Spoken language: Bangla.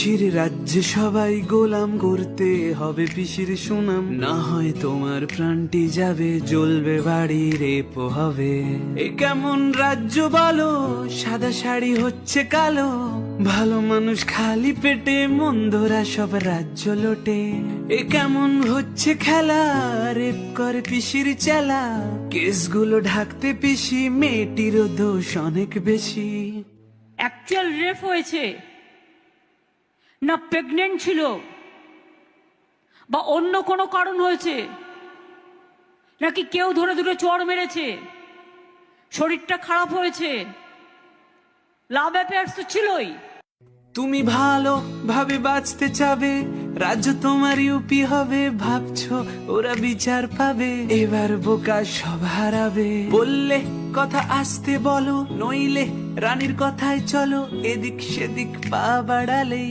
পিসির রাজ্যে সবাই গোলাম করতে হবে পিসির সুনাম, না হয় তোমার প্রাণটি যাবে, জ্বলবে বাড়ি রেপো হবে। এ কেমন রাজ্য বলো, সাদা শাড়ি হচ্ছে কালো, ভালো মানুষ খালি পেটে, মন্দরা সব রাজ্য লোটে। এ কেমন হচ্ছে খেলা, রেপ করে পিসির চেলা, কেসগুলো ঢাকতে পিসি, মেয়েটিরও দোষ অনেক বেশি। অ্যাকচুয়াল রেপ হয়েছে না প্রেগনেন্ট ছিল বা অন্য কোনো কারণ হয়েছে, নাকি কেউ ধরে ধরে চড় মেরেছে, শরীরটা খারাপ হয়েছে, লাভ অ্যাফেয়ার্স তো ছিলই। তুমি ভালো ভাবে বাঁচতে চাবে, রাজ্য তোমার ইউপি হবে, ভাবছো ওরা বিচার পাবে, এবার বোকা সব হারাবে। বললে কথা আসতে বলো, নইলে রানীর কথায় চলো, এদিক সেদিক পা বাড়ালেই